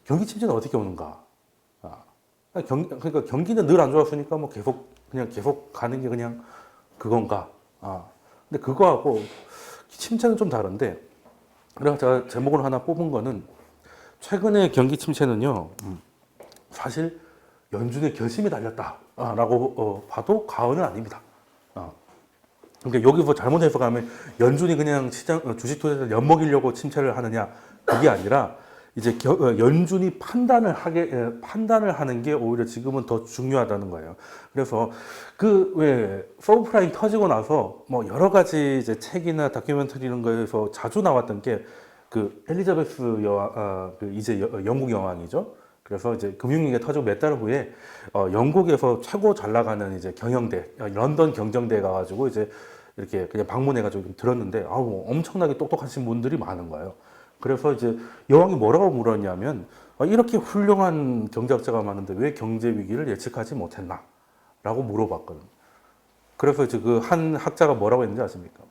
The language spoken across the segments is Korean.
경기 침체는 어떻게 오는가? 아, 그러니까 경기는 늘 안 좋았으니까 뭐 계속 가는 게 그냥 그건가? 근데 그거하고 침체는 좀 다른데, 그래서 제가 제목을 하나 뽑은 거는 최근의 경기 침체는요, 사실 연준의 결심이 달렸다라고 봐도 과언은 아닙니다. 그러니까 여기서 잘못 해석하면 연준이 그냥 주식 투자에서 엿먹이려고 침체를 하느냐, 그게 아니라 이제 연준이 판단을 하는 게 오히려 지금은 더 중요하다는 거예요. 그래서 그 왜 서브프라임 터지고 나서 뭐 여러 가지 이제 책이나 다큐멘터리 이런 거에서 자주 나왔던 게 그 엘리자베스 여왕, 그 이제 영국 여왕이죠. 그래서 이제 금융위기가 터지고 몇 달 후에 영국에서 최고 잘 나가는 이제 경영대, 런던 경정대에 가가지고 이제 이렇게 그냥 방문해가지고 좀 들었는데, 아우 엄청나게 똑똑하신 분들이 많은 거예요. 그래서 이제 여왕이 뭐라고 물었냐면, 이렇게 훌륭한 경제학자가 많은데 왜 경제 위기를 예측하지 못했나? 라고 물어봤거든요. 그래서 이제 그 한 학자가 뭐라고 했는지 아십니까?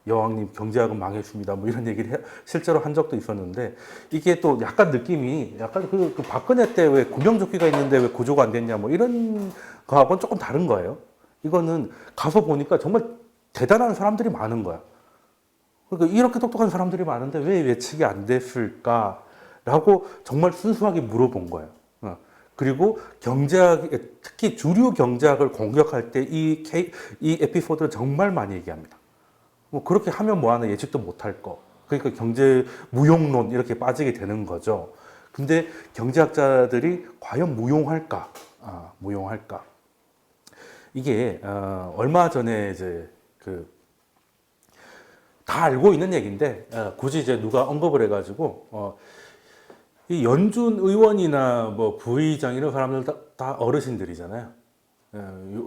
여왕님 경제학은 망했습니다. 뭐 이런 얘기를 실제로 한 적도 있었는데, 이게 또 약간 느낌이 약간 그 박근혜 때 왜 구명조끼가 있는데 왜 구조가 안 됐냐 뭐 이런 거하고는 조금 다른 거예요. 이거는 가서 보니까 정말 대단한 사람들이 많은 거야. 그러니까 이렇게 똑똑한 사람들이 많은데 왜 예측이 안 됐을까라고 정말 순수하게 물어본 거예요. 그리고 경제학, 특히 주류 경제학을 공격할 때 이 에피소드를 정말 많이 얘기합니다. 뭐 그렇게 하면 뭐하나 예측도 못할 거. 그러니까 경제 무용론 이렇게 빠지게 되는 거죠. 근데 경제학자들이 과연 무용할까? 무용할까? 이게 얼마 전에 이제 다 알고 있는 얘기인데 굳이 이제 누가 언급을 해가지고 이 연준 의원이나 뭐 부의장 이런 사람들 다 어르신들이잖아요.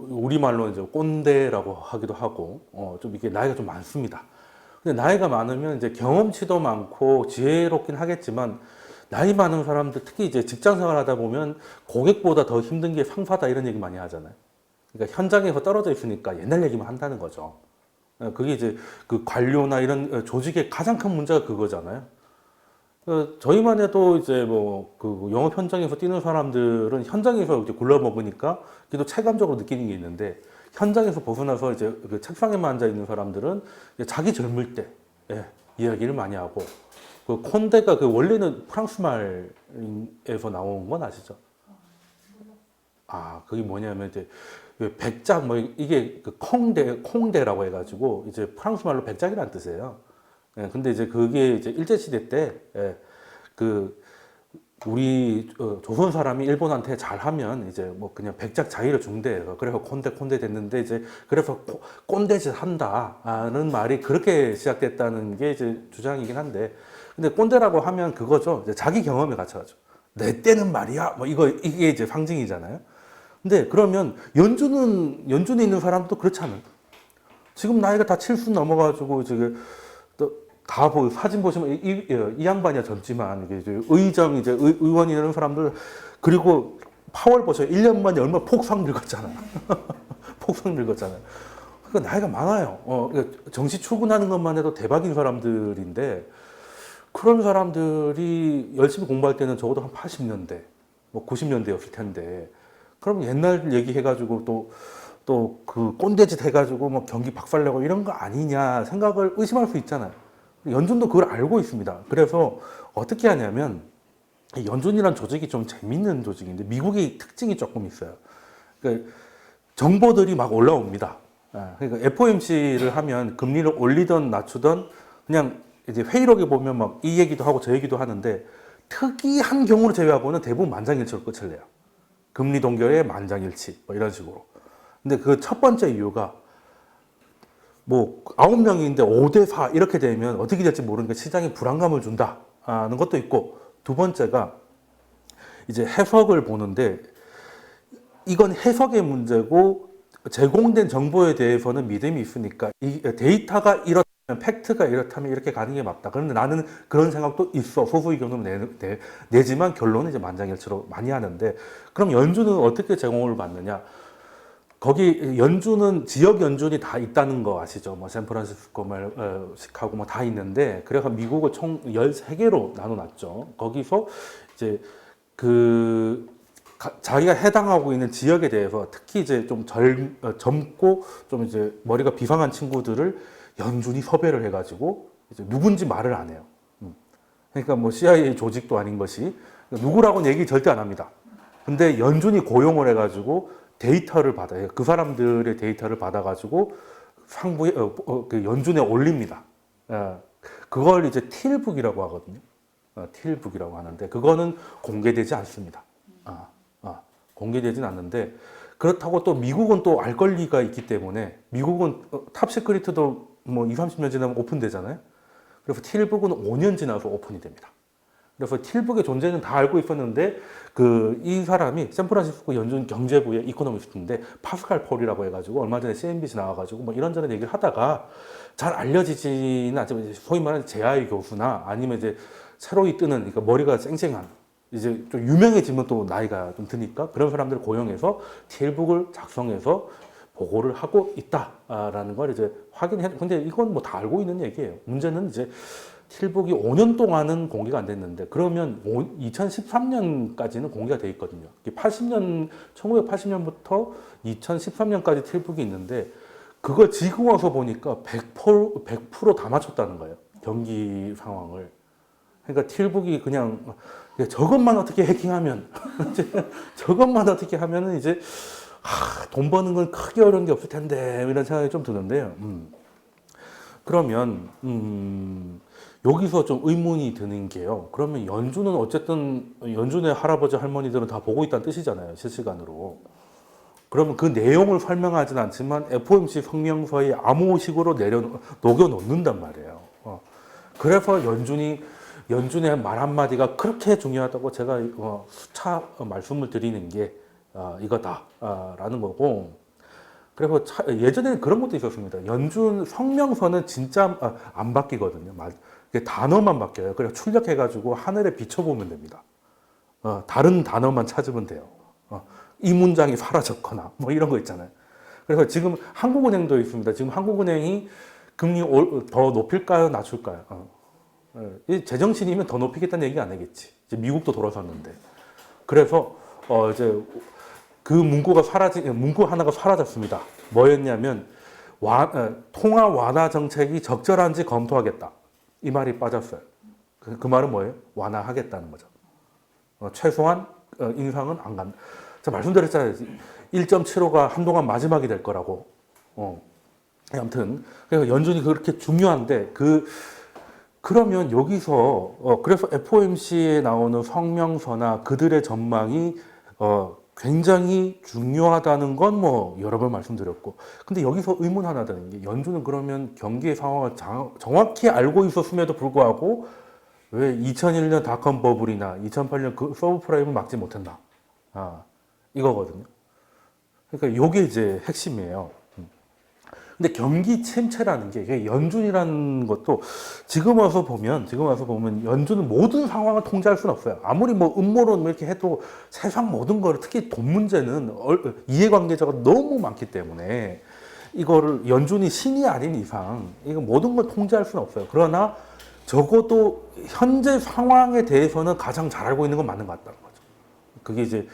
우리말로 이제 꼰대라고 하기도 하고 좀 이게 나이가 좀 많습니다. 근데 나이가 많으면 이제 경험치도 많고 지혜롭긴 하겠지만, 나이 많은 사람들 특히 이제 직장 생활 하다 보면 고객보다 더 힘든 게 상사다 이런 얘기 많이 하잖아요. 그러니까 현장에서 떨어져 있으니까 옛날 얘기만 한다는 거죠. 그게 이제 그 관료나 이런 조직의 가장 큰 문제가 그거잖아요. 저희만 해도 이제 뭐 그 영업 현장에서 뛰는 사람들은 현장에서 이제 굴러 먹으니까 그래도 체감적으로 느끼는 게 있는데, 현장에서 벗어나서 이제 그 책상에만 앉아 있는 사람들은 자기 젊을 때 이야기를 많이 하고, 그 콘데가 그 원래는 프랑스 말에서 나온 건 아시죠? 그게 뭐냐면 이제 백작 뭐 이게 그 콩데라고 해가지고 이제 프랑스 말로 백작이라는 뜻이에요. 근데 이제 그게 이제 일제시대 때, 우리 조선 사람이 일본한테 잘하면 이제 뭐 그냥 백작 자의를 준대. 그래서 콘데 됐는데, 이제 그래서 꼰대짓 한다는 말이 그렇게 시작됐다는 게 이제 주장이긴 한데, 근데 꼰대라고 하면 그거죠. 이제 자기 경험에 갇혀가죠. 내 때는 말이야. 뭐 이게 이제 상징이잖아요. 근데 그러면 연준에 있는 사람도 그렇잖아요. 지금 나이가 다 70 넘어가지고 지금 다 사진 보시면 이 양반이야 젊지만, 이게 이제 이제 의원이 되는 사람들, 그리고 파월 보세요. 1년 만에 얼마나 폭삭 늙었잖아요. 폭삭 늙었잖아요. 그러니까 나이가 많아요. 그러니까 정시 출근하는 것만 해도 대박인 사람들인데, 그런 사람들이 열심히 공부할 때는 적어도 한 80년대, 뭐 90년대였을 텐데, 그럼 옛날 얘기해가지고 또 그 꼰대짓 해가지고 뭐 경기 박살내고 이런 거 아니냐 생각을 의심할 수 있잖아요. 연준도 그걸 알고 있습니다. 그래서 어떻게 하냐면, 연준이란 조직이 좀 재밌는 조직인데 미국의 특징이 조금 있어요. 그러니까 정보들이 막 올라옵니다. 그러니까 FOMC를 하면 금리를 올리던 낮추던 그냥 이제 회의록에 보면 막 이 얘기도 하고 저 얘기도 하는데, 특이한 경우를 제외하고는 대부분 만장일치로 끝을 내요. 금리 동결의 만장일치 뭐 이런 식으로. 근데 그 첫 번째 이유가 뭐 9명인데 5대4 이렇게 되면 어떻게 될지 모르니까 시장에 불안감을 준다는 것도 있고, 두 번째가 이제 해석을 보는데, 이건 해석의 문제고 제공된 정보에 대해서는 믿음이 있으니까 이 데이터가 이렇다면, 팩트가 이렇다면 이렇게 가는 게 맞다. 그런데 나는 그런 생각도 있어. 소수 의견으로 내지만 결론은 이제 만장일치로 많이 하는데, 그럼 연준은 어떻게 제공을 받느냐? 거기 연준은 지역 연준이 다 있다는 거 아시죠? 뭐 샌프란시스코, 시카고 뭐 다 있는데 그래서 미국을 총 13개로 나눠놨죠. 거기서 이제 자기가 해당하고 있는 지역에 대해서 특히 이제 좀 젊고 좀 이제 머리가 비상한 친구들을 연준이 섭외를 해가지고 이제 누군지 말을 안 해요. 그러니까 뭐 CIA 조직도 아닌 것이 누구라고는 얘기 절대 안 합니다. 근데 연준이 고용을 해가지고 데이터를 받아요. 그 사람들의 데이터를 받아가지고 상부에 그 연준에 올립니다. 그걸 이제 틸북이라고 하거든요. 틸북이라고 하는데 그거는 공개되지 않습니다. 공개되진 않는데 그렇다고 또 미국은 또 알 권리가 있기 때문에 미국은 탑시크리트도 뭐 20, 30년 지나면 오픈되잖아요. 그래서 틸북은 5년 지나서 오픈이 됩니다. 그래서 틸북의 존재는 다 알고 있었는데 이 사람이 샌프란시스코 연준 경제부의 이코노미스트인데 파스칼 폴이라고 해가지고 얼마 전에 CNBC 나와가지고 뭐 이런저런 얘기를 하다가 잘 알려지지는 않지만 소위 말하는 제아의 교수나 아니면 이제 새로이 뜨는 그러니까 머리가 쌩쌩한 이제 좀 유명해지면 또 나이가 좀 드니까 그런 사람들을 고용해서 틸북을 작성해서 보고를 하고 있다라는 걸 이제 확인해. 근데 이건 뭐 다 알고 있는 얘기예요. 문제는 이제 틸북이 5년 동안은 공개가 안 됐는데 그러면 2013년까지는 공개가 돼 있거든요. 1980년부터 2013년까지 틸북이 있는데 그걸 지금 와서 보니까 100%다 맞췄다는 거예요. 경기 상황을. 그러니까 틸북이 그냥 저것만 어떻게 해킹하면 저것만 어떻게 하면은 이제 돈 버는 건 크게 어려운 게 없을 텐데 이런 생각이 좀 드는데요. 그러면 여기서 좀 의문이 드는 게요. 그러면 연준은 어쨌든 연준의 할아버지 할머니들은 다 보고 있다는 뜻이잖아요. 실시간으로. 그러면 그 내용을 설명하진 않지만 FOMC 성명서에 암호식으로 녹여 놓는단 말이에요. 그래서 연준의 말 한마디가 그렇게 중요하다고 제가 수차 말씀을 드리는 게 이거다라는 거고. 그리고 예전에는 그런 것도 있었습니다. 연준 성명서는 진짜 안 바뀌거든요. 단어만 바뀌어요. 그래서 출력해가지고 하늘에 비춰보면 됩니다. 다른 단어만 찾으면 돼요. 이 문장이 사라졌거나 뭐 이런 거 있잖아요. 그래서 지금 한국은행도 있습니다. 지금 한국은행이 금리 더 높일까요? 낮출까요? 제정신이면 더 높이겠다는 얘기 안 하겠지. 이제 미국도 돌아섰는데. 그래서 이제 그 문구 하나가 사라졌습니다. 뭐였냐면 통화 완화 정책이 적절한지 검토하겠다. 이 말이 빠졌어요. 그 말은 뭐예요? 완화하겠다는 거죠. 최소한 인상은 안 간다. 제가 말씀드렸잖아요. 1.75가 한동안 마지막이 될 거라고. 아무튼 그래서 연준이 그렇게 중요한데 그러면 여기서 그래서 FOMC에 나오는 성명서나 그들의 전망이 굉장히 중요하다는 건 뭐 여러 번 말씀드렸고, 근데 여기서 의문 하나 드는 게 연준은 그러면 경기의 상황을 정확히 알고 있었음에도 불구하고 왜 2001년 닷컴 버블이나 2008년 그 서브프라임을 막지 못했나? 이거거든요. 그러니까 이게 이제 핵심이에요. 근데 경기 침체라는 게 연준이라는 것도 지금 와서 보면 연준은 모든 상황을 통제할 수는 없어요. 아무리 뭐 음모론 이렇게 해도 세상 모든 걸 특히 돈 문제는 이해관계자가 너무 많기 때문에 이거를 연준이 신이 아닌 이상 이거 모든 걸 통제할 수는 없어요. 그러나 적어도 현재 상황에 대해서는 가장 잘 알고 있는 건 맞는 것 같다는 거죠. 그게 이제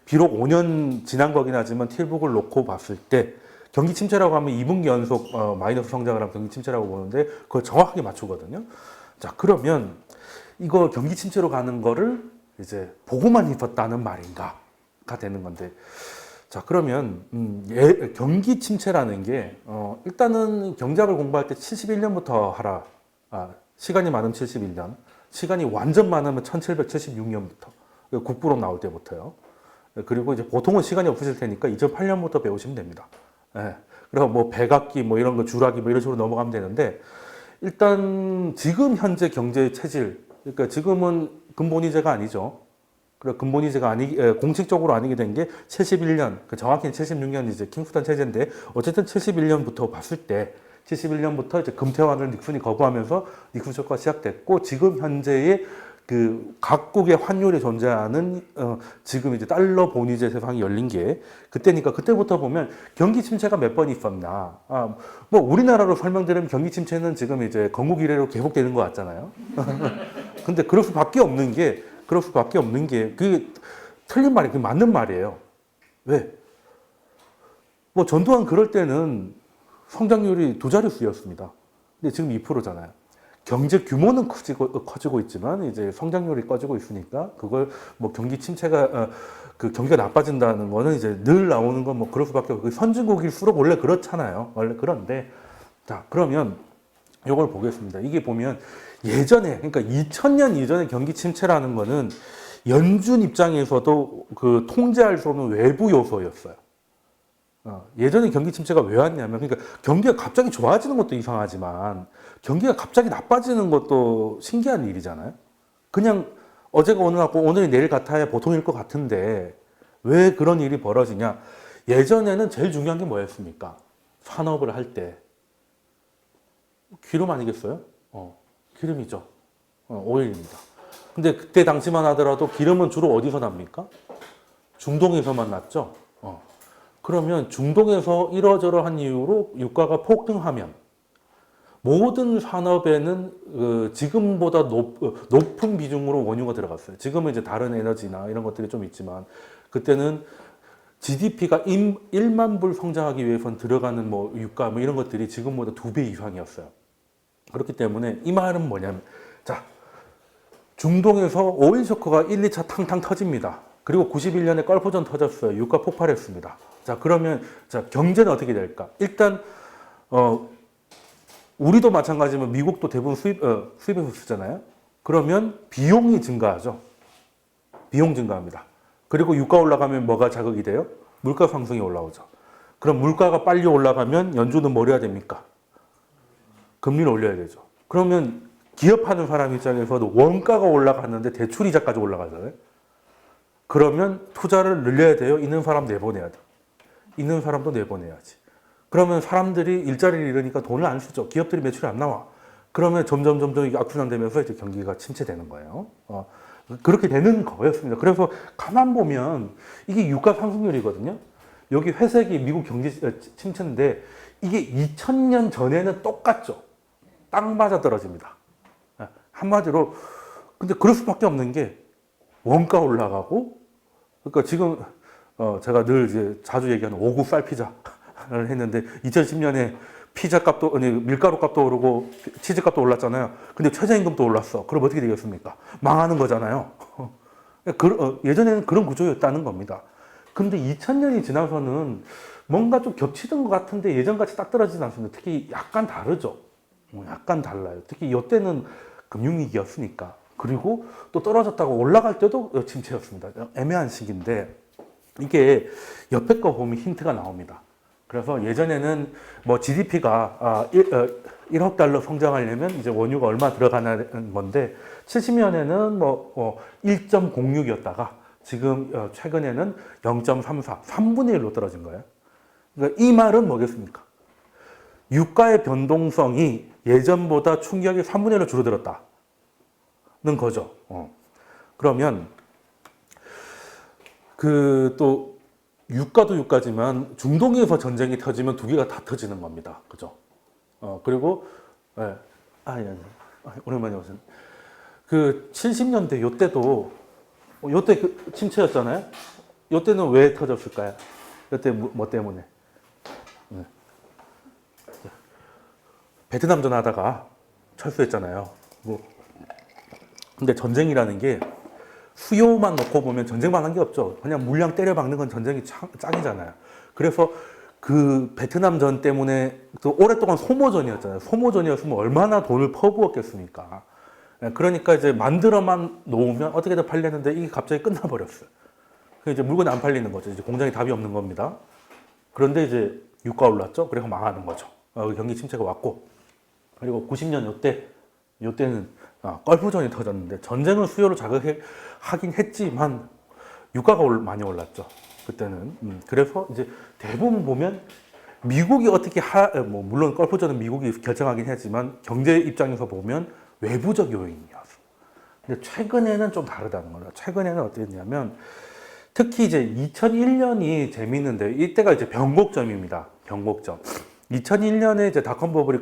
비록 5년 지난 거긴 하지만 틸북을 놓고 봤을 때 경기 침체라고 하면 2분기 연속 마이너스 성장을 하면 경기 침체라고 보는데 그걸 정확하게 맞추거든요. 자, 그러면 이거 경기 침체로 가는 거를 이제 보고만 있었다는 말인가가 되는 건데, 자, 그러면 경기 침체라는 게 일단은 경제학을 공부할 때 71년부터 하라. 시간이 많으면 71년, 시간이 완전 많으면 1776년부터 국부론 나올 때부터요. 그리고 이제 보통은 시간이 없으실 테니까 2008년부터 배우시면 됩니다. 그리고 뭐 백악기 뭐 이런 거 주라기 뭐 이런 식으로 넘어가면 되는데, 일단 지금 현재 경제 체질, 그러니까 지금은 근본이제가 아니죠. 그리고 근본이제가 공식적으로 아니게 된 게 71년, 정확히는 76년 이제 킹스턴 체제인데, 어쨌든 71년부터 봤을 때 71년부터 이제 금태환을 닉슨이 거부하면서 닉슨 쇼크가 시작됐고, 지금 현재의 그 각국의 환율에 존재하는 지금 이제 달러 본위제 세상이 열린 게 그때니까 그때부터 보면 경기 침체가 몇 번 있었나. 뭐 우리나라로 설명드리면 경기 침체는 지금 이제 건국 이래로 계속되는 것 같잖아요. 근데 그럴 수밖에 없는 게 그게 틀린 말이, 그게 맞는 말이에요. 왜? 뭐 전두환 그럴 때는 성장률이 두 자릿수였습니다. 근데 지금 2%잖아요. 경제 규모는 커지고 있지만 이제 성장률이 꺼지고 있으니까 그걸 뭐 경기 침체가 그 경기가 나빠진다는 거는 이제 늘 나오는 건 뭐 그럴 수밖에 없고 선진국일수록 원래 그렇잖아요. 원래 그런데 자 그러면 이걸 보겠습니다. 이게 보면 예전에 그러니까 2000년 이전의 경기 침체라는 거는 연준 입장에서도 그 통제할 수 없는 외부 요소였어요. 예전에 경기 침체가 왜 왔냐면, 그러니까 경기가 갑자기 좋아지는 것도 이상하지만, 경기가 갑자기 나빠지는 것도 신기한 일이잖아요. 그냥 어제가 오늘 같고 오늘이 내일 같아야 보통일 것 같은데, 왜 그런 일이 벌어지냐? 예전에는 제일 중요한 게 뭐였습니까? 산업을 할 때. 기름 아니겠어요? 기름이죠. 오일입니다. 근데 그때 당시만 하더라도 기름은 주로 어디서 납니까? 중동에서만 났죠. 그러면 중동에서 이러저러한 이유로 유가가 폭등하면 모든 산업에는 지금보다 높은 비중으로 원유가 들어갔어요. 지금은 이제 다른 에너지나 이런 것들이 좀 있지만 그때는 GDP가 1만 불 성장하기 위해선 들어가는 뭐 유가 뭐 이런 것들이 지금보다 2배 이상이었어요. 그렇기 때문에 이 말은 뭐냐면 자 중동에서 오일 쇼크가 1, 2차 탕탕 터집니다. 그리고 91년에 걸프전 터졌어요. 유가 폭발했습니다. 자, 그러면, 자, 경제는 어떻게 될까? 일단, 우리도 마찬가지지만 미국도 대부분 수입에서 쓰잖아요. 그러면 비용이 증가하죠. 비용 증가합니다. 그리고 유가 올라가면 뭐가 자극이 돼요? 물가 상승이 올라오죠. 그럼 물가가 빨리 올라가면 연준은 뭘 해야 됩니까? 금리를 올려야 되죠. 그러면 기업하는 사람 입장에서도 원가가 올라갔는데 대출 이자까지 올라가잖아요. 그러면 투자를 늘려야 돼요? 있는 사람 내보내야 돼요? 있는 사람도 내보내야지. 그러면 사람들이 일자리를 잃으니까 돈을 안 쓰죠. 기업들이 매출이 안 나와. 그러면 점점 이게 악순환되면서 이제 경기가 침체되는 거예요. 그렇게 되는 거였습니다. 그래서 가만 보면 이게 유가 상승률이거든요. 여기 회색이 미국 경제 침체인데 이게 2000년 전에는 똑같죠. 딱 맞아 떨어집니다. 한마디로 근데 그럴 수밖에 없는 게 원가 올라가고 그러니까 지금 제가 늘 이제 자주 얘기하는 5구 쌀 피자를 했는데 2010년에 피자 값도 아니 밀가루 값도 오르고 치즈 값도 올랐잖아요. 근데 최저임금도 올랐어. 그럼 어떻게 되겠습니까? 망하는 거잖아요. 예전에는 그런 구조였다는 겁니다. 근데 2000년이 지나서는 뭔가 좀 겹치던 것 같은데 예전같이 딱 떨어지진 않습니다. 특히 약간 다르죠. 약간 달라요. 특히 이때는 금융위기였으니까. 그리고 또 떨어졌다가 올라갈 때도 침체였습니다. 애매한 시기인데 이게 옆에 거 보면 힌트가 나옵니다. 그래서 예전에는 뭐 GDP가 1억 달러 성장하려면 이제 원유가 얼마 들어가는 건데 70년에는 뭐 1.06이었다가 지금 최근에는 0.34, 3분의 1로 떨어진 거예요. 그러니까 이 말은 뭐겠습니까? 유가의 변동성이 예전보다 충격이 3분의 1로 줄어들었다는 거죠. 그러면 또 유가도 유가지만 중동에서 전쟁이 터지면 두 개가 다 터지는 겁니다. 그죠? 그리고 오랜만에 오신 그 70년대 요때도 요때 그 침체였잖아요. 요때는 왜 터졌을까요? 요때 뭐 때문에? 베트남전 하다가 철수했잖아요. 근데 전쟁이라는 게 수요만 놓고 보면 전쟁만 한 게 없죠. 그냥 물량 때려박는 건 전쟁이 짱이잖아요. 그래서 그 베트남전 때문에 또 오랫동안 소모전이었잖아요. 소모전이었으면 얼마나 돈을 퍼부었겠습니까? 그러니까 이제 만들어만 놓으면 어떻게든 팔렸는데 이게 갑자기 끝나버렸어요. 이제 물건이 안 팔리는 거죠. 이제 공장에 답이 없는 겁니다. 그런데 이제 유가 올랐죠. 그래서 망하는 거죠. 경기 침체가 왔고. 그리고 90년 요때는 걸프전이 터졌는데 전쟁은 수요를 자극하긴 했지만 유가가 많이 올랐죠. 그때는. 그래서 이제 대부분 보면 미국이 어떻게 물론 걸프전은 미국이 결정하긴 했지만 경제 입장에서 보면 외부적 요인이었어. 근데 최근에는 좀 다르다는 거예요. 최근에는 어땠냐면 특히 이제 2001년이 재밌는데 이때가 이제 변곡점입니다. 변곡점. 2001년에 이제 닷컴 버블이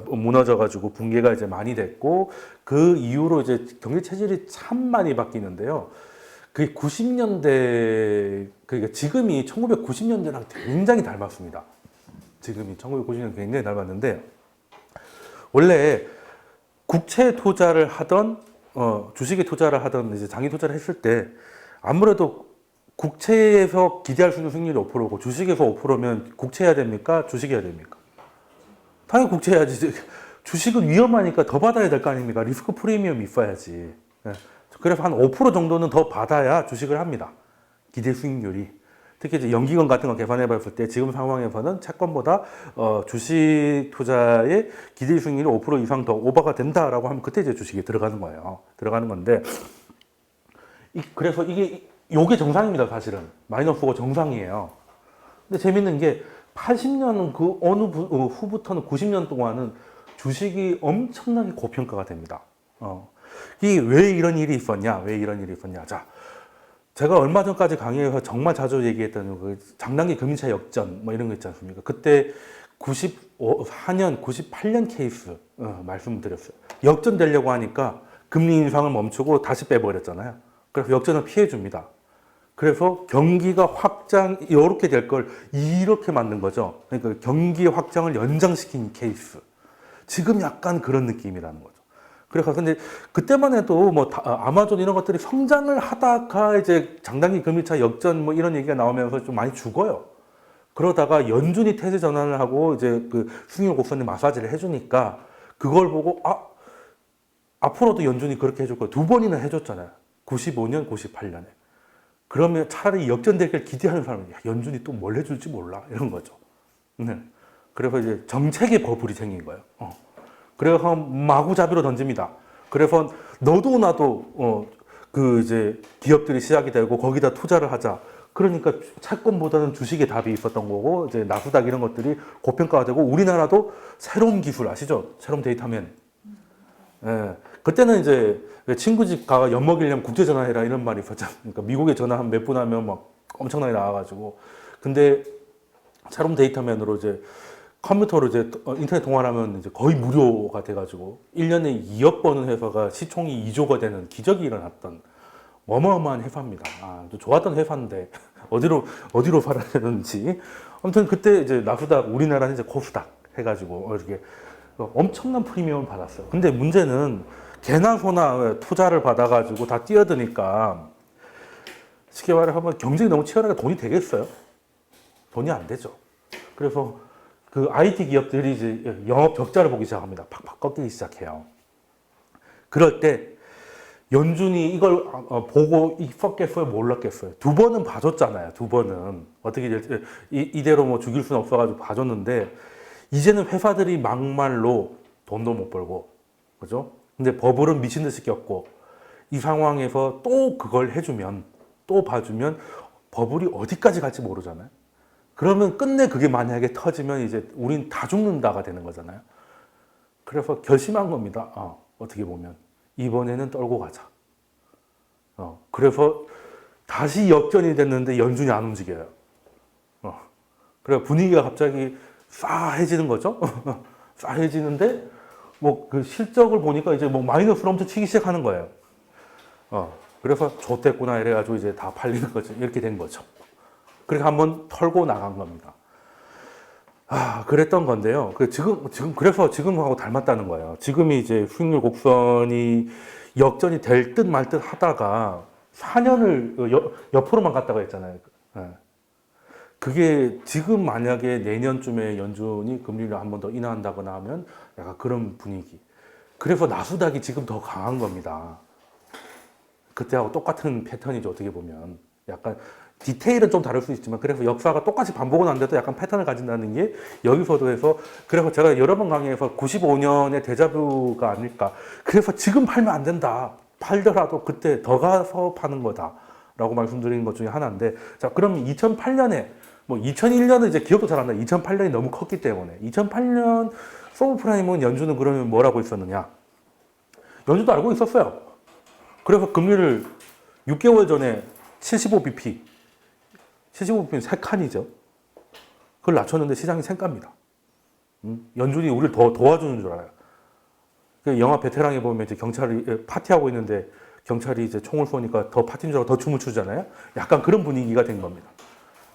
무너져가지고 붕괴가 이제 많이 됐고 그 이후로 이제 경제 체질이 참 많이 바뀌는데요. 그게 90년대 그러니까 지금이 1990년대랑 굉장히 닮았습니다. 지금이 1990년 굉장히 닮았는데 원래 국채 투자를 하던 주식에 투자를 하던 이제 장기 투자를 했을 때 아무래도 국채에서 기대할 수 있는 수익률이 5%고 주식에서 5%면 국채 해야 됩니까? 주식 해야 됩니까? 당연히 국채 해야지. 주식은 위험하니까 더 받아야 될 거 아닙니까? 리스크 프리미엄이 있어야지. 예. 그래서 한 5% 정도는 더 받아야 주식을 합니다. 기대 수익률이. 특히 이제 연기금 같은 거 계산해 봤을 때 지금 상황에서는 채권보다 주식 투자의 기대 수익률이 5% 이상 더 오버가 된다라고 하면 그때 이제 주식에 들어가는 거예요. 들어가는 건데 그래서 요게 정상입니다, 사실은. 마이너스가 정상이에요. 근데 재밌는 게 80년은 그 어느 후부터는 90년 동안은 주식이 엄청나게 고평가가 됩니다. 이게 왜 이런 일이 있었냐? 왜 이런 일이 있었냐? 자, 제가 얼마 전까지 강의에서 정말 자주 얘기했던 그 장단기 금리차 역전 뭐 이런 거 있지 않습니까? 그때 94년, 98년 케이스 말씀드렸어요. 역전되려고 하니까 금리 인상을 멈추고 다시 빼버렸잖아요. 그래서 역전을 피해줍니다. 그래서 경기가 확장, 이렇게 될 걸 이렇게 만든 거죠. 그러니까 경기 확장을 연장시킨 케이스. 지금 약간 그런 느낌이라는 거죠. 그래서 근데 그때만 해도 뭐 아마존 이런 것들이 성장을 하다가 이제 장단기 금리차 역전 뭐 이런 얘기가 나오면서 좀 많이 죽어요. 그러다가 연준이 태세 전환을 하고 이제 그 수익률 곡선에 마사지를 해주니까 그걸 보고 앞으로도 연준이 그렇게 해줄 거야. 두 번이나 해줬잖아요. 95년, 98년에. 그러면 차라리 역전되길 기대하는 사람은 연준이 또 뭘 해줄지 몰라 이런 거죠. 네. 그래서 이제 정책의 버블이 생긴 거예요. 그래서 마구잡이로 던집니다. 그래서 너도 나도 그 이제 기업들이 시작이 되고 거기다 투자를 하자. 그러니까 채권보다는 주식의 답이 있었던 거고 이제 나스닥 이런 것들이 고평가가 되고 우리나라도 새로운 기술 아시죠? 새로운 데이터맨. 예. 그때는 이제 친구 집 가가 엿 먹이려면 국제 전화해라 이런 말이 있었잖아요. 그러니까 미국에 전화 한 몇 분 하면 막 엄청나게 나와가지고. 근데 새로운 데이터맨으로 이제 컴퓨터로 이제 인터넷 통화를 하면 이제 거의 무료가 돼가지고 1년에 2억 버는 회사가 시총이 2조가 되는 기적이 일어났던 어마어마한 회사입니다. 좋았던 회사인데 어디로 팔아야 되는지. 아무튼 그때 이제 나스닥 우리나라는 이제 코스닥 해가지고 이렇게 엄청난 프리미엄을 받았어요. 근데 문제는 개나 소나 투자를 받아가지고 다 뛰어드니까 쉽게 말하면 경쟁이 너무 치열하게 돈이 되겠어요? 돈이 안 되죠. 그래서 그 IT 기업들이 이제 영업 적자를 보기 시작합니다. 팍팍 꺾이기 시작해요. 그럴 때 연준이 이걸 보고 있었겠어요? 몰랐겠어요? 두 번은 봐줬잖아요. 두 번은. 어떻게 될지 이대로 뭐 죽일 수는 없어가지고 봐줬는데 이제는 회사들이 막말로 돈도 못 벌고 그죠? 근데 버블은 미친 듯이 꼈고 이 상황에서 또 그걸 해주면 또 봐주면 버블이 어디까지 갈지 모르잖아요. 그러면 끝내 그게 만약에 터지면 이제 우린 다 죽는다가 되는 거잖아요. 그래서 결심한 겁니다. 어떻게 보면 이번에는 떨고 가자. 그래서 다시 역전이 됐는데 연준이 안 움직여요. 그래 분위기가 갑자기 싸해지는 거죠. 싸해지는데 뭐 그 실적을 보니까 이제 뭐 마이너스로 엄청 치기 시작하는 거예요. 그래서 좋댔구나 이래가지고 이제 다 팔리는 거죠. 이렇게 된 거죠. 그렇게 한번 털고 나간 겁니다. 그랬던 건데요. 그래서 지금하고 닮았다는 거예요. 지금이 이제 수익률 곡선이 역전이 될 듯 말 듯 하다가 4년을 옆으로만 갔다가 했잖아요. 그게 지금 만약에 내년쯤에 연준이 금리를 한 번 더 인하한다거나 하면 약간 그런 분위기. 그래서 나스닥이 지금 더 강한 겁니다. 그때하고 똑같은 패턴이죠, 어떻게 보면. 약간 디테일은 좀 다를 수 있지만 그래서 역사가 똑같이 반복은 안 돼도 약간 패턴을 가진다는 게 여기서도 해서 그래서 제가 여러 번 강의해서 95년의 데자뷰가 아닐까. 그래서 지금 팔면 안 된다. 팔더라도 그때 더 가서 파는 거다. 라고 말씀드리는 것 중에 하나인데 자, 그럼 2008년에 뭐 2001년은 이제 기억도 잘 안 나요. 2008년이 너무 컸기 때문에 2008년 서브프라임은 연준은 그러면 뭐라고 있었느냐? 연준도 알고 있었어요. 그래서 금리를 6개월 전에 75bp, 75bp는 3칸이죠. 그걸 낮췄는데 시장이 쌩깝니다. 연준이 우리를 더 도와주는 줄 알아요. 그 영화 베테랑에 보면 이제 경찰이 파티하고 있는데 경찰이 이제 총을 쏘니까 더 파티인 줄 알고 더 춤을 추잖아요. 약간 그런 분위기가 된 겁니다.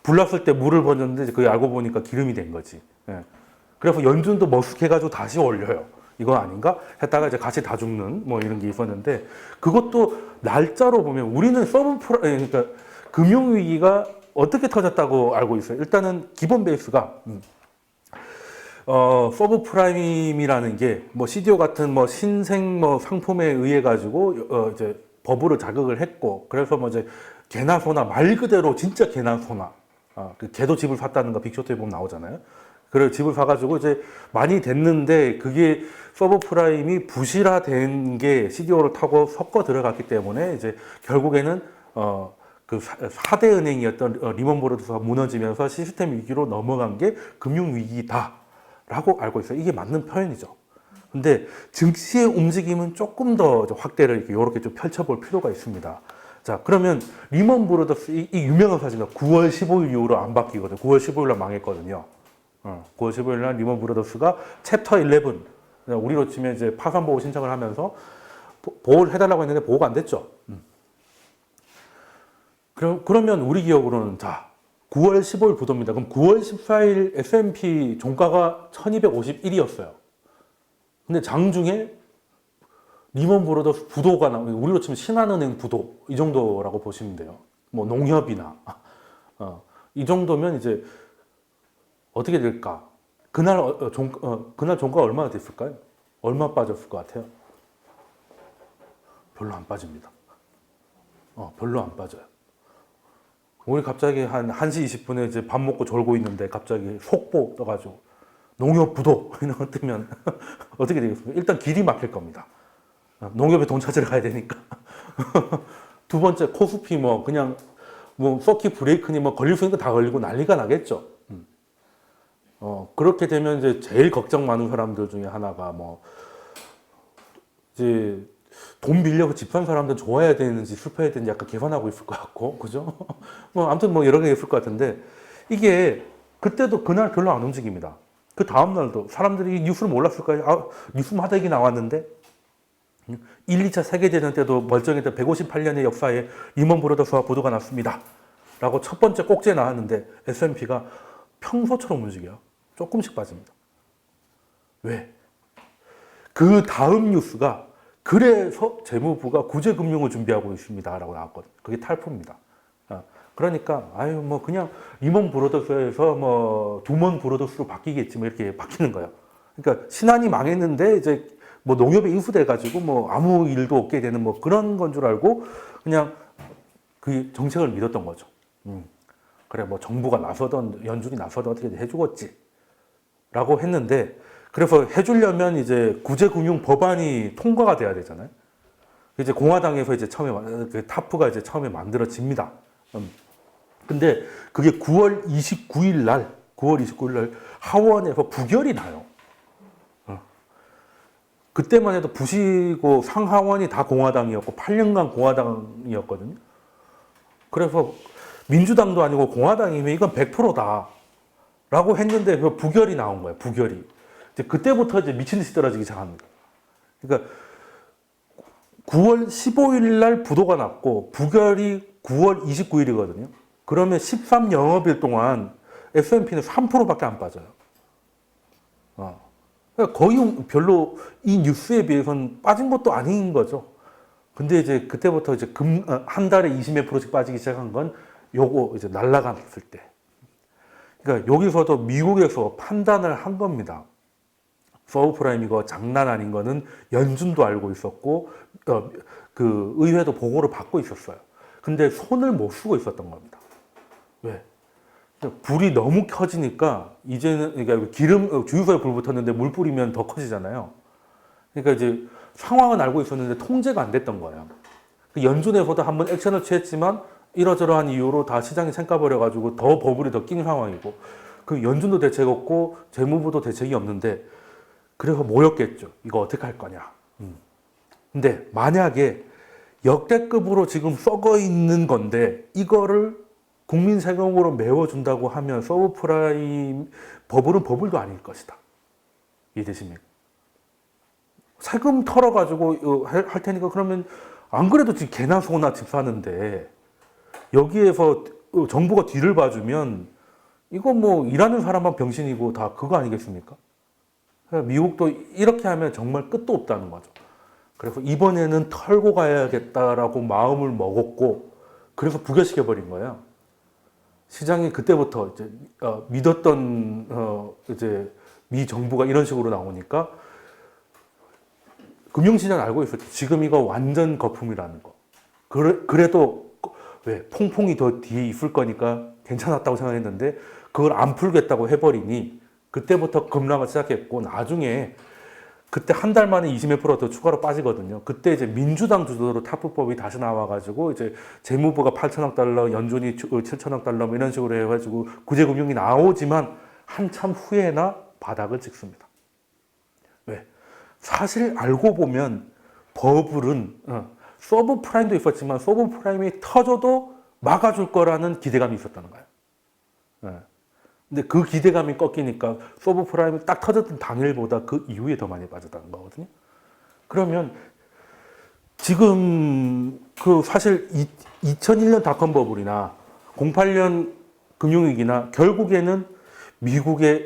불났을 때 물을 번졌는데 그게 알고 보니까 기름이 된 거지. 예. 그래서 연준도 머쓱해가지고 다시 올려요. 이거 아닌가? 했다가 이제 같이 다 죽는 뭐 이런 게 있었는데 그것도 날짜로 보면 우리는 그러니까 금융위기가 어떻게 터졌다고 알고 있어요. 일단은 기본 베이스가 서브프라임이라는 게 뭐 CDO 같은 뭐 신생 뭐 상품에 의해 가지고 이제 버블을 자극을 했고 그래서 뭐 이제 개나 소나 말 그대로 진짜 개나 소나 그 개도 집을 샀다는 거 빅쇼트에 보면 나오잖아요. 그래 집을 사가지고 이제 많이 됐는데 그게 서브프라임이 부실화된 게 CDO를 타고 섞어 들어갔기 때문에 이제 결국에는 그 4대 은행이었던 리먼브러더스가 무너지면서 시스템 위기로 넘어간 게 금융 위기다라고 알고 있어요. 이게 맞는 표현이죠. 근데 증시의 움직임은 조금 더 확대를 이렇게 좀 펼쳐볼 필요가 있습니다. 자, 그러면 리먼 브러더스 이 유명한 사진입니다. 9월 15일 이후로 안 바뀌거든요. 9월 15일 날 망했거든요. 9월 15일 날 리먼 브러더스가 챕터 11 우리로 치면 이제 파산 보호 신청을 하면서 보호를 해달라고 했는데 보호가 안 됐죠. 그러면 우리 기억으로는 자 9월 15일 부도입니다. 그럼 9월 14일 S&P 종가가 1251이었어요. 근데 장중에 리먼 브러더스 부도가 우리로 치면 신한은행 부도 이 정도라고 보시면 돼요. 뭐 농협이나 이 정도면 이제 어떻게 될까? 그날 종가가 얼마나 됐을까요? 얼마 빠졌을 것 같아요? 별로 안 빠집니다. 별로 안 빠져요. 우리 갑자기 한 1시 20분에 이제 밥 먹고 졸고 있는데 갑자기 속보 떠가지고 농협 부도 이런 거 뜨면 어떻게 되겠습니까? 일단 길이 막힐 겁니다. 농협에 돈 찾으러 가야 되니까. 두 번째 코스피 뭐 그냥 뭐 서킷 브레이크니 뭐 걸릴 수 있는 거 다 걸리고 난리가 나겠죠. 그렇게 되면 이제 제일 걱정 많은 사람들 중에 하나가 뭐 이제 돈 빌려서 집 산 사람들은 좋아해야 되는지 슬퍼해야 되는지 약간 계산하고 있을 것 같고, 그죠? 뭐 아무튼 뭐 여러 개 있을 것 같은데 이게 그때도 그날 별로 안 움직입니다. 그 다음 날도 사람들이 이 뉴스를 몰랐을까요? 뉴스마다 이게 나왔는데 1, 2차 세계대전 때도 멀쩡했던 158년의 역사에 리먼 브러더스와 부도가 났습니다. 라고 첫 번째 꼭지에 나왔는데 S&P가 평소처럼 움직여요. 조금씩 빠집니다. 왜? 그 다음 뉴스가 그래서 재무부가 구제금융을 준비하고 있습니다. 라고 나왔거든요. 그게 탈포입니다. 그러니까, 뭐, 그냥 리먼 브러더스에서 뭐, 두먼 브러더스로 바뀌겠지, 뭐, 이렇게 바뀌는 거예요. 그러니까, 신한이 망했는데, 이제, 뭐, 농협에 인수돼가지고, 뭐, 아무 일도 없게 되는 뭐, 그런 건 줄 알고, 그냥 그 정책을 믿었던 거죠. 그래, 뭐, 정부가 나서던, 연준이 나서던 어떻게 해주겠지. 라고 했는데, 그래서 해주려면 이제 구제금융 법안이 통과가 돼야 되잖아요. 이제 공화당에서 이제 처음에 타프가 이제 처음에 만들어집니다. 근데 그게 9월 29일 날 하원에서 부결이 나요. 그때만 해도 부시고 상하원이 다 공화당이었고 8년간 공화당이었거든요. 그래서 민주당도 아니고 공화당이면 이건 100%다. 라고 했는데 그 부결이 나온 거예요. 부결이. 이제 그때부터 이제 미친 듯이 떨어지기 시작합니다. 그러니까 9월 15일 날 부도가 났고 부결이 9월 29일이거든요. 그러면 13영업일 동안 S&P는 3%밖에 안 빠져요. 그러니까 거의 별로 이 뉴스에 비해서는 빠진 것도 아닌 거죠. 근데 이제 그때부터 이제 한 달에 20몇 %씩 빠지기 시작한 건 요거 이제 날라갔을 때. 그러니까 여기서도 미국에서 판단을 한 겁니다. 서브프라임이고 장난 아닌 거는 연준도 알고 있었고 그 의회도 보고를 받고 있었어요. 근데 손을 못 쓰고 있었던 겁니다. 왜? 불이 너무 켜지니까 이제는 그러니까 주유소에 불 붙었는데 물 뿌리면 더 커지잖아요. 그러니까 이제 상황은 알고 있었는데 통제가 안 됐던 거예요. 연준에서도 한번 액션을 취했지만 이러저러한 이유로 다 시장이 쐭까버려가지고 더 버블이 더 낀 상황이고 그 연준도 대책 없고 재무부도 대책이 없는데 그래서 모였겠죠. 이거 어떻게 할 거냐. 근데 만약에 역대급으로 지금 썩어 있는 건데 이거를 국민 세금으로 메워준다고 하면 서브프라임 버블은 버블도 아닐 것이다. 이해되십니까? 세금 털어가지고 할 테니까 그러면 안 그래도 지금 개나 소나 집 사는데 여기에서 정부가 뒤를 봐주면 이거 뭐 일하는 사람만 병신이고 다 그거 아니겠습니까? 미국도 이렇게 하면 정말 끝도 없다는 거죠. 그래서 이번에는 털고 가야겠다라고 마음을 먹었고 그래서 부결시켜버린 거예요. 시장이 그때부터 이제 믿었던 이제 미 정부가 이런 식으로 나오니까 금융시장은 알고 있었죠. 지금 이거 완전 거품이라는 거. 그래도 왜 퐁퐁이 더 뒤에 있을 거니까 괜찮았다고 생각했는데 그걸 안 풀겠다고 해버리니 그때부터 급락을 시작했고 나중에 그때 한 달 만에 20몇 프로 더 추가로 빠지거든요. 그때 이제 민주당 주도로 탑법이 다시 나와가지고 이제 재무부가 8천억 달러, 연준이 7천억 달러 뭐 이런 식으로 해가지고 구제금융이 나오지만 한참 후에나 바닥을 찍습니다. 왜? 사실 알고 보면 버블은 서브프라임도 있었지만 서브프라임이 터져도 막아줄 거라는 기대감이 있었다는 거예요. 근데 그 기대감이 꺾이니까 서브프라임이 딱 터졌던 당일보다 그 이후에 더 많이 빠졌다는 거거든요. 그러면 지금 그 사실 2001년 닷컴 버블이나 08년 금융위기나 결국에는 미국의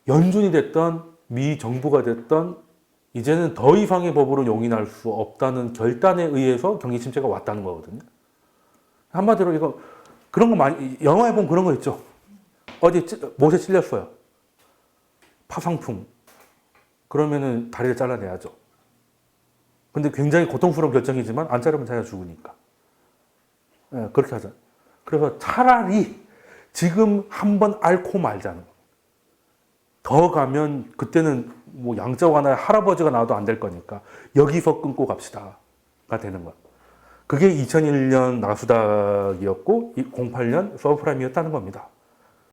연준이 됐던 미 정부가 됐던 이제는 더 이상의 버블은 용인할 수 없다는 결단에 의해서 경기 침체가 왔다는 거거든요. 한마디로 이거 그런 거 많이 영화에 보면 그런 거 있죠. 어디 못에 찔렸어요. 파상풍. 그러면은 다리를 잘라내야죠. 근데 굉장히 고통스러운 결정이지만 안 자르면 자기가 죽으니까. 네, 그렇게 하죠. 그래서 차라리 지금 한번 앓고 말자는 거. 더 가면 그때는 뭐 양자가 나 할아버지가 나와도 안 될 거니까 여기서 끊고 갑시다가 되는 거야. 그게 2001년 나스닥이었고 08년 서브프라임이었다는 겁니다.